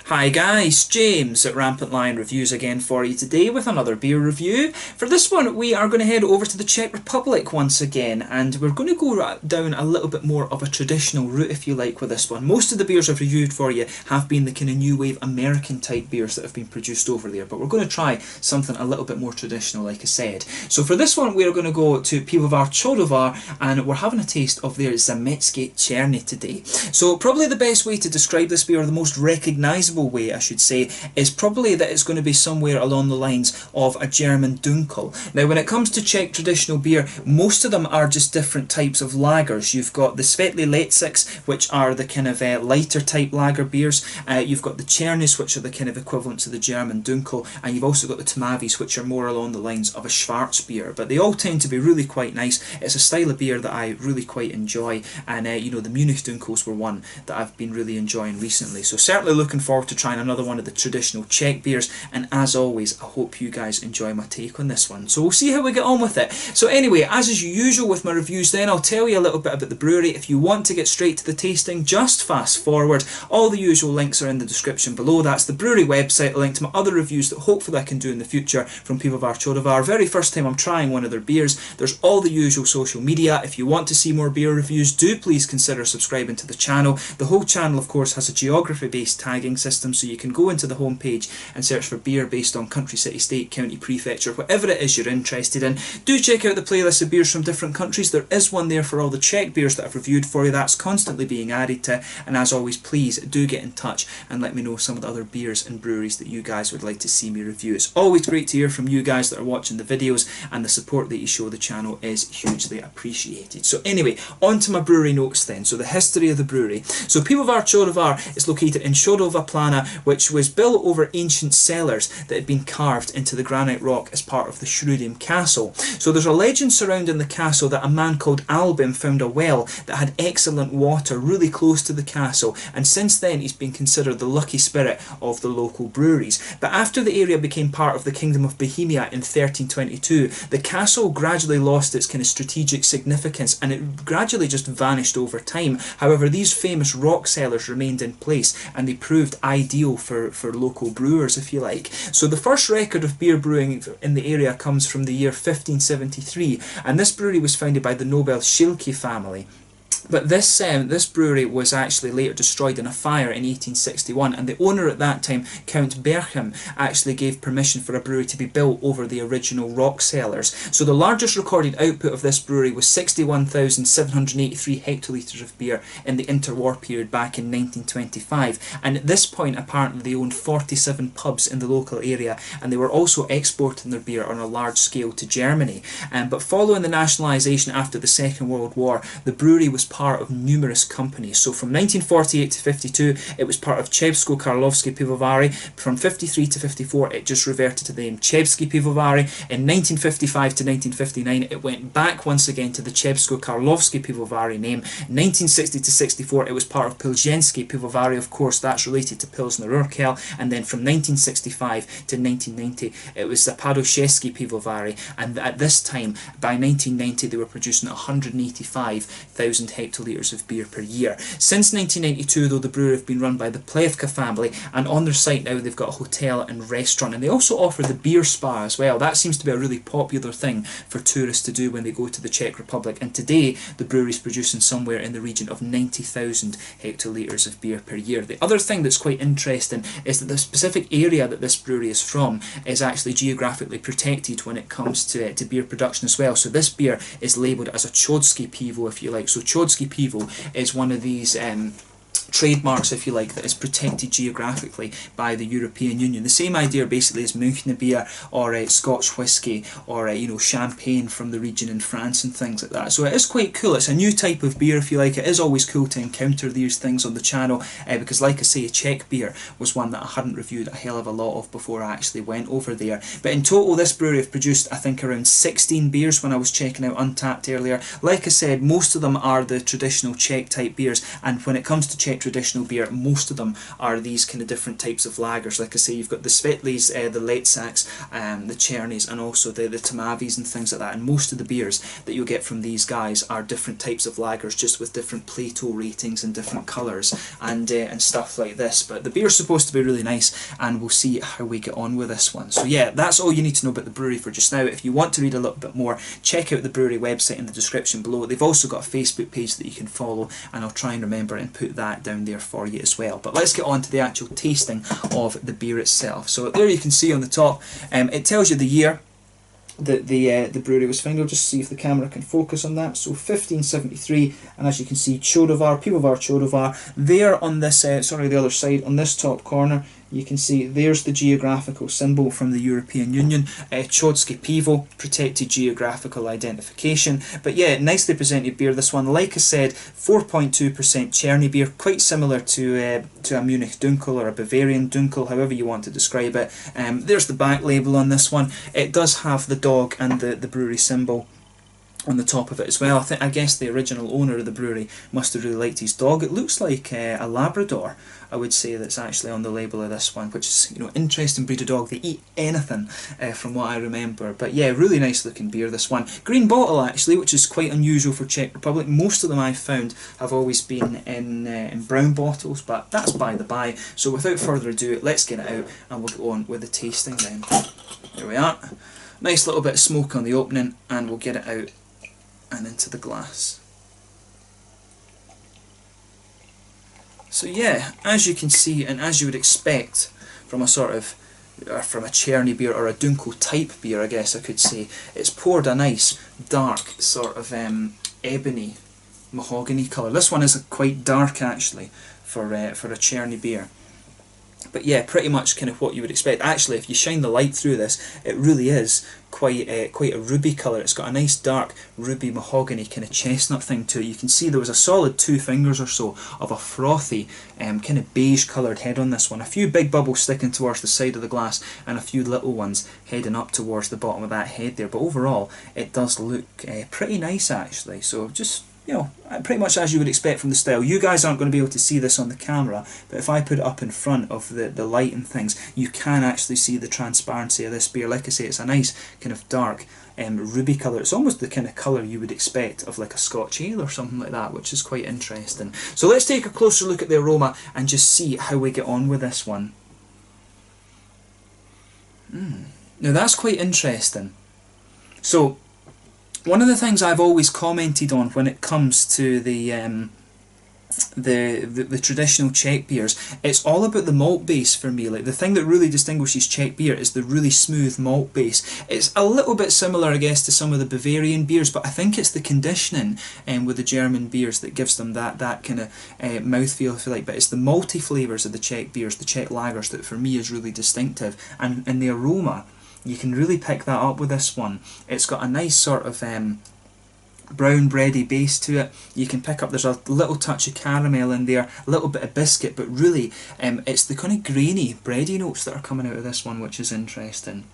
Hi guys, James at RampantLionReviews again for you today with another beer review. For this one we are going to head over to the Czech Republic once again, and we're going to go down a little bit more of a traditional route if you like with this one. Most of the beers I've reviewed for you have been the kind of new wave American type beers that have been produced over there, but we're going to try something a little bit more traditional like I said. So for this one we're going to go to Pivovar Chodovar and we're having a taste of their Zámecké Černé today. So probably the best way to describe this beer, or the most recognisable way I should say, is probably that it's going to be somewhere along the lines of a German Dunkel. Now when it comes to Czech traditional beer, most of them are just different types of lagers. You've got the Světlý Léček, which are the kind of lighter type lager beers, you've got the Černé, which are the kind of equivalent to the German Dunkel, and you've also got the Tmavé, which are more along the lines of a Schwarz beer, but they all tend to be really quite nice. It's a style of beer that I really quite enjoy, and you know, the Munich Dunkels were one that I've been really enjoying recently, so certainly looking forward to trying another one of the traditional Czech beers, and as always I hope you guys enjoy my take on this one, so we'll see how we get on with it. So anyway, as is usual with my reviews then, I'll tell you a little bit about the brewery. If you want to get straight to the tasting, just fast forward. All the usual links are in the description below. That's the brewery website, a link to my other reviews that hopefully I can do in the future from Pivovar Chodovar. Very first time I'm trying one of their beers. There's all the usual social media. If you want to see more beer reviews, do please consider subscribing to the channel. The whole channel of course has a geography based tagging system, so you can go into the home page and search for beer based on country, city, state, county, prefecture, whatever it is you're interested in. Do check out the playlist of beers from different countries. There is one there for all the Czech beers that I've reviewed for you. That's constantly being added to, and as always please do get in touch and let me know some of the other beers and breweries that you guys would like to see me review. It's always great to hear from you guys that are watching the videos, and the support that you show the channel is hugely appreciated. So anyway, on to my brewery notes then. So the history of the brewery. So Pivovar Chodovar is located in Chodova, Plana, which was built over ancient cellars that had been carved into the granite rock as part of the Shrewdham Castle. So there's a legend surrounding the castle that a man called Albin found a well that had excellent water really close to the castle, and since then he's been considered the lucky spirit of the local breweries. But after the area became part of the Kingdom of Bohemia in 1322, the castle gradually lost its kind of strategic significance and it gradually just vanished over time. However, these famous rock cellars remained in place and they proved ideal for local brewers if you like. So the first record of beer brewing in the area comes from the year 1573, and this brewery was founded by the noble Šilky family. But this brewery was actually later destroyed in a fire in 1861, and the owner at that time, Count Berchem, actually gave permission for a brewery to be built over the original rock cellars. So the largest recorded output of this brewery was 61,783 hectolitres of beer in the interwar period back in 1925, and at this point apparently they owned 47 pubs in the local area, and they were also exporting their beer on a large scale to Germany. But following the nationalisation after the Second World War, the brewery was part of numerous companies. So from 1948 to 52 it was part of Česko-Karlovské Pivovary. From 53 to 54 it just reverted to the name České Pivovary. In 1955 to 1959 it went back once again to the Česko-Karlovské Pivovary name. 1960 to 64 it was part of Plzeňské Pivovary, of course that's related to Pilsner Urquell, and then from 1965 to 1990 it was the Zapadočeské Pivovary, and at this time by 1990 they were producing 185,000 hectolitres of beer per year. Since 1992 though, the brewery have been run by the Plevka family, and on their site now they've got a hotel and restaurant, and they also offer the beer spa as well. That seems to be a really popular thing for tourists to do when they go to the Czech Republic, and today the brewery is producing somewhere in the region of 90,000 hectolitres of beer per year. The other thing that's quite interesting is that the specific area that this brewery is from is actually geographically protected when it comes to beer production as well. So this beer is labelled as a Chodskie Pivo if you like. So Chodskie Pivo is one of these trademarks, if you like, that is protected geographically by the European Union. The same idea basically as Münchner beer or Scotch whisky or you know, champagne from the region in France and things like that. So it is quite cool. It's a new type of beer if you like. It is always cool to encounter these things on the channel because like I say, Czech beer was one that I hadn't reviewed a hell of a lot of before I actually went over there. But in total this brewery have produced I think around 16 beers when I was checking out Untappd earlier. Like I said, most of them are the traditional Czech type beers, and when it comes to Czech traditional beer, most of them are these kind of different types of lagers. Like I say, you've got the Svetlis, the Letsaks, the Černys, and also the Tomavis and things like that. And most of the beers that you'll get from these guys are different types of lagers, just with different Plato ratings and different colours and stuff like this. But the beer's supposed to be really nice, and we'll see how we get on with this one. So yeah, that's all you need to know about the brewery for just now. If you want to read a little bit more, check out the brewery website in the description below. They've also got a Facebook page that you can follow, and I'll try and remember and put that down there for you as well. But let's get on to the actual tasting of the beer itself. So there you can see on the top, it tells you the year that the brewery was founded. I'll just see if the camera can focus on that. So 1573, and as you can see, Chodovar, Pivovar Chodovar, there on this, sorry, the other side, on this top corner, you can see there's the geographical symbol from the European Union, Chodskie Pivo, protected geographical identification. But yeah, nicely presented beer, this one. Like I said, 4.2% Czerny beer, quite similar to a Munich Dunkel or a Bavarian Dunkel, however you want to describe it. There's the back label on this one. It does have the dog and the brewery symbol on the top of it as well. I guess the original owner of the brewery must have really liked his dog. It looks like a Labrador, I would say, that's actually on the label of this one, which is, you know, interesting breed of dog. They eat anything from what I remember. But yeah, really nice looking beer, this one. Green bottle actually, which is quite unusual for Czech Republic. Most of them I've found have always been in brown bottles, but that's by the by. So without further ado, let's get it out and we'll go on with the tasting then. There we are. Nice little bit of smoke on the opening, and we'll get it out and into the glass. So yeah, as you can see, and as you would expect from a sort of, from a Czerny beer or a Dunkel type beer, I guess I could say, it's poured a nice dark sort of ebony mahogany colour. This one is quite dark actually for a Czerny beer. But yeah, pretty much kind of what you would expect. Actually, if you shine the light through this, it really is quite a ruby colour. It's got a nice dark ruby mahogany kind of chestnut thing to it. You can see there was a solid 2 fingers or so of a frothy kind of beige coloured head on this one. A few big bubbles sticking towards the side of the glass, and a few little ones heading up towards the bottom of that head there. But overall, it does look pretty nice actually. So just, you know, pretty much as you would expect from the style. You guys aren't going to be able to see this on the camera, but if I put it up in front of the light and things, you can actually see the transparency of this beer. Like I say, it's a nice kind of dark ruby colour. It's almost the kind of colour you would expect of like a Scotch ale or something like that, which is quite interesting. So let's take a closer look at the aroma and just see how we get on with this one. Now that's quite interesting. So one of the things I've always commented on when it comes to the traditional Czech beers, it's all about the malt base for me. Like, the thing that really distinguishes Czech beer is the really smooth malt base. It's a little bit similar, I guess, to some of the Bavarian beers, but I think it's the conditioning with the German beers that gives them that kind of mouthfeel, if you like. But it's the malty flavours of the Czech beers, the Czech lagers, that for me is really distinctive. And the aroma, you can really pick that up with this one. It's got a nice sort of brown bready base to it. You can pick up, there's a little touch of caramel in there, a little bit of biscuit, but really it's the kind of grainy, bready notes that are coming out of this one, which is interesting.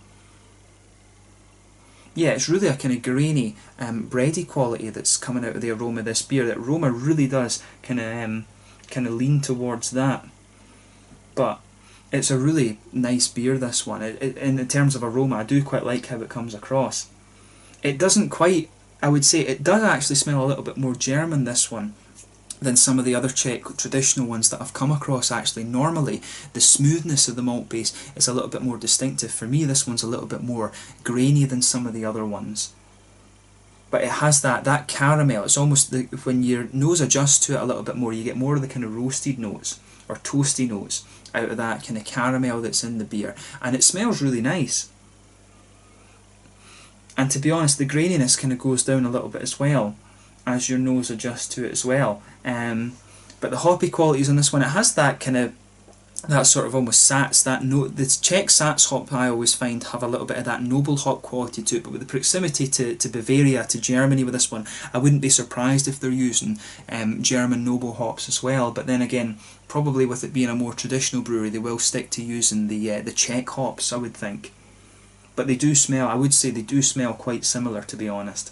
Yeah, it's really a kind of grainy, bready quality that's coming out of the aroma of this beer. That aroma really does kind of lean towards that. But it's a really nice beer, this one. In terms of aroma, I do quite like how it comes across. It doesn't quite, I would say, it does actually smell a little bit more German, this one, than some of the other Czech traditional ones that I've come across actually. Normally, the smoothness of the malt base is a little bit more distinctive. For me, this one's a little bit more grainy than some of the other ones. But it has that caramel. It's almost, when your nose adjusts to it a little bit more, you get more of the kind of roasted notes, or toasty notes, out of that kind of caramel that's in the beer. And it smells really nice. And to be honest, the graininess kind of goes down a little bit as well, as your nose adjusts to it as well. But the hoppy qualities on this one, it has that kind of, that sort of almost Sats, that note. The Czech Sats hop I always find have a little bit of that noble hop quality to it, but with the proximity to Bavaria, to Germany with this one, I wouldn't be surprised if they're using German noble hops as well. But then again, probably with it being a more traditional brewery, they will stick to using the Czech hops, I would think. But they do smell, I would say they do smell quite similar, to be honest.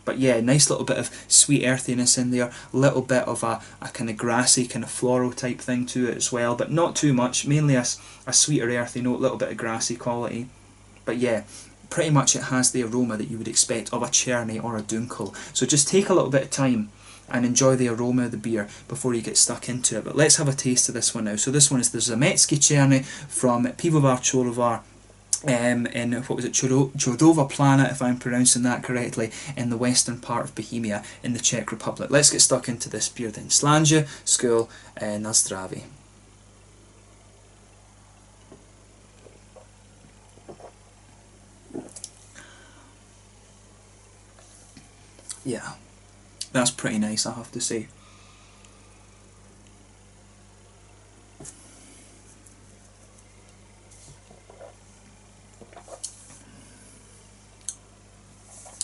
But yeah, nice little bit of sweet earthiness in there, little bit of a kind of grassy, kind of floral type thing to it as well, but not too much, mainly a sweeter earthy note, little bit of grassy quality. But yeah, pretty much it has the aroma that you would expect of a Czerny or a Dunkel. So just take a little bit of time and enjoy the aroma of the beer before you get stuck into it. But let's have a taste of this one now. So this one is the Zámecké Černé from Pivovar Chodovar. In, what was it, Chodova Plana, if I'm pronouncing that correctly, in the western part of Bohemia in the Czech Republic. Let's get stuck into this beer then. Slanje, skål, na zdraví. Yeah, that's pretty nice, I have to say.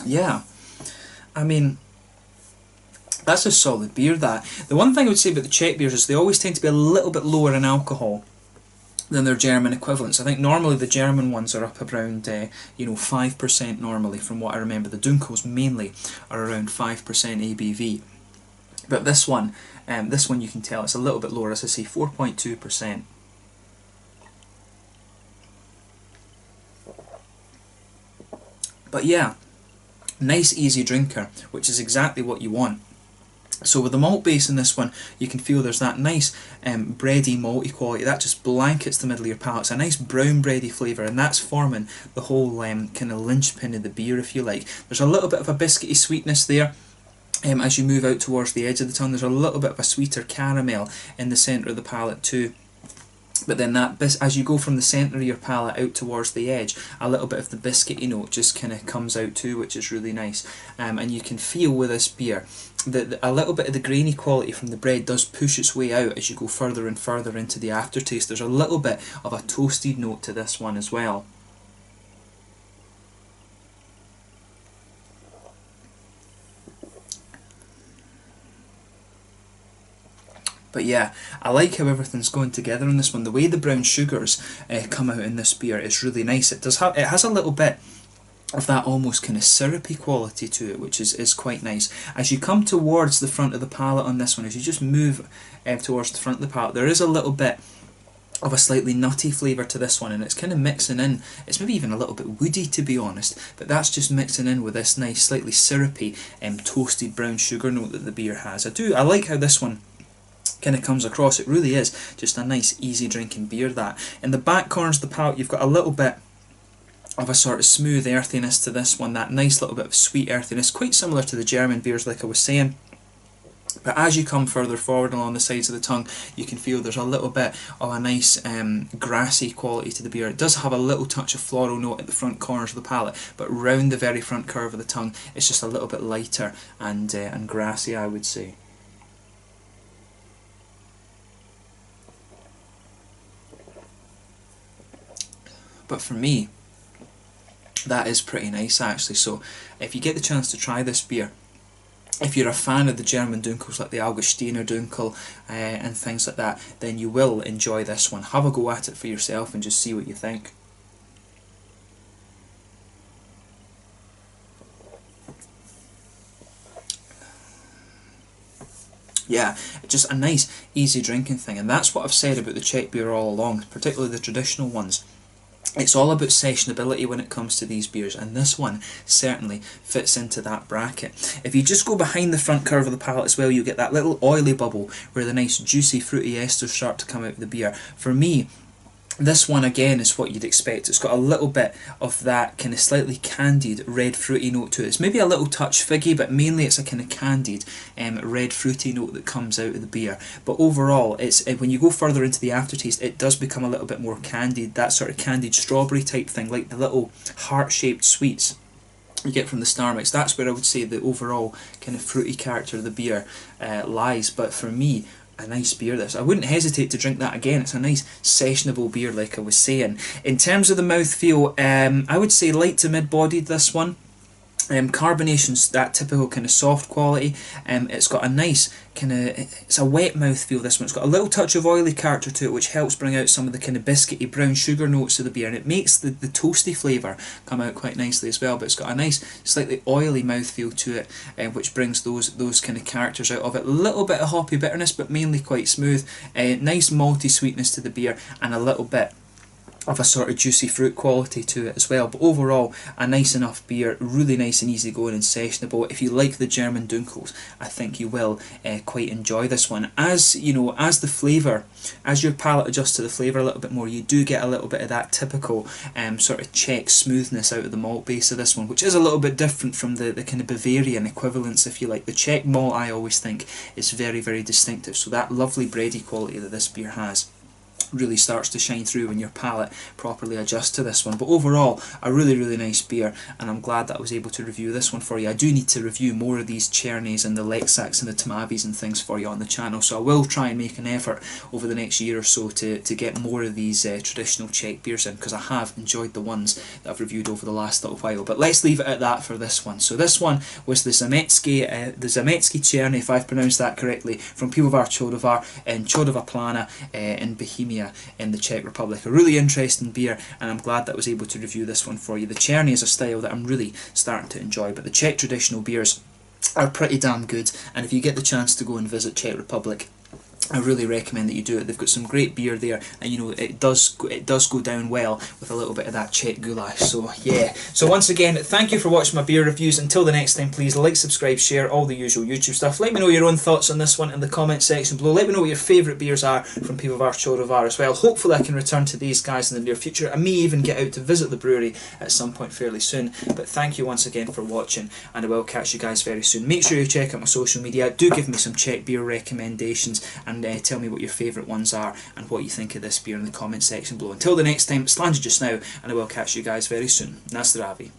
Yeah, I mean, that's a solid beer, that. The one thing I would say about the Czech beers is they always tend to be a little bit lower in alcohol than their German equivalents. I think normally the German ones are up around 5% normally, from what I remember. The Dunkels mainly are around 5% ABV. But this one you can tell it's a little bit lower, as I say, 4.2%. But yeah, nice easy drinker, which is exactly what you want. So with the malt base in this one, you can feel there's that nice bready malty quality that just blankets the middle of your palate. It's a nice brown bready flavour, and that's forming the whole kind of linchpin of the beer, if you like. There's a little bit of a biscuity sweetness there. As you move out towards the edge of the tongue, there's a little bit of a sweeter caramel in the centre of the palate too. But then as you go from the centre of your palate out towards the edge, a little bit of the biscuity note just kind of comes out too, which is really nice. And you can feel with this beer that a little bit of the grainy quality from the bread does push its way out as you go further and further into the aftertaste. There's a little bit of a toasted note to this one as well. But yeah, I like how everything's going together in this one. The way the brown sugars come out in this beer is really nice. It has a little bit of that almost kind of syrupy quality to it, which is quite nice. As you come towards the front of the palate on this one, as you just move towards the front of the palate, there is a little bit of a slightly nutty flavour to this one, and it's kind of mixing in. It's maybe even a little bit woody, to be honest, but that's just mixing in with this nice slightly syrupy toasted brown sugar note that the beer has. I like how this one kind of comes across. It really is just a nice easy drinking beer. That in the back corners of the palate you've got a little bit of a sort of smooth earthiness to this one, that nice little bit of sweet earthiness, quite similar to the German beers like I was saying. But as you come further forward along the sides of the tongue, you can feel there's a little bit of a nice grassy quality to the beer. It does have a little touch of floral note at the front corners of the palate, but round the very front curve of the tongue it's just a little bit lighter and grassy, I would say. But for me, that is pretty nice actually. So if you get the chance to try this beer, if you're a fan of the German Dunkels like the Augustiner Dunkel and things like that, then you will enjoy this one. Have a go at it for yourself and just see what you think. Yeah, just a nice easy drinking thing, and that's what I've said about the Czech beer all along, particularly the traditional ones. It's all about sessionability when it comes to these beers, and this one certainly fits into that bracket. If you just go behind the front curve of the palate as well, you get that little oily bubble where the nice juicy fruity esters start to come out of the beer. For me, this one again is what you'd expect. It's got a little bit of that kind of slightly candied red fruity note to it. It's maybe a little touch figgy, but mainly it's a kind of candied red fruity note that comes out of the beer. But overall, it's when you go further into the aftertaste, it does become a little bit more candied, that sort of candied strawberry type thing, like the little heart-shaped sweets you get from the Star Mix. That's where I would say the overall kind of fruity character of the beer lies. But for me, a nice beer this. I wouldn't hesitate to drink that again. It's a nice sessionable beer like I was saying. In terms of the mouthfeel, I would say light to mid-bodied this one. Carbonation's that typical kind of soft quality. It's got a nice kind of, it's a wet mouth feel, this one. It's got a little touch of oily character to it, which helps bring out some of the kind of biscuity brown sugar notes of the beer, and it makes the toasty flavour come out quite nicely as well. But it's got a nice slightly oily mouth feel to it, which brings those kind of characters out of it. A little bit of hoppy bitterness, but mainly quite smooth. Nice malty sweetness to the beer, and a little bit of a sort of juicy fruit quality to it as well. But overall, a nice enough beer, really nice and easy going and sessionable. If you like the German Dunkels, I think you will quite enjoy this one. As you know, as the flavour, as your palate adjusts to the flavour a little bit more, you do get a little bit of that typical sort of Czech smoothness out of the malt base of this one, which is a little bit different from the kind of Bavarian equivalents, if you like. The Czech malt, I always think, is very, very distinctive. So that lovely bready quality that this beer has really starts to shine through when your palate properly adjusts to this one. But overall, a really, really nice beer, and I'm glad that I was able to review this one for you. I do need to review more of these Czernys and the Lexaks and the Tomavis and things for you on the channel, so I will try and make an effort over the next year or so to get more of these traditional Czech beers in, because I have enjoyed the ones that I've reviewed over the last little while. But let's leave it at that for this one. So this one was the Zámecké Černé, if I've pronounced that correctly, from Pivovar Chodovar in Chodova Plana in Bohemia in the Czech Republic. A really interesting beer, and I'm glad that I was able to review this one for you. The Černý is a style that I'm really starting to enjoy, but the Czech traditional beers are pretty damn good, and if you get the chance to go and visit Czech Republic, I really recommend that you do it. They've got some great beer there, and you know, it does go down well with a little bit of that Czech goulash. So yeah, so once again, thank you for watching my beer reviews. Until the next time, please like, subscribe, share, all the usual YouTube stuff. Let me know your own thoughts on this one in the comment section below. Let me know what your favourite beers are from Pivovar Chodovar as well. Hopefully I can return to these guys in the near future. I may even get out to visit the brewery at some point fairly soon. But thank you once again for watching, and I will catch you guys very soon. Make sure you check out my social media. Do give me some Czech beer recommendations, and tell me what your favourite ones are and what you think of this beer in the comment section below. Until the next time, Slanja just now, and I will catch you guys very soon. Na zdraví.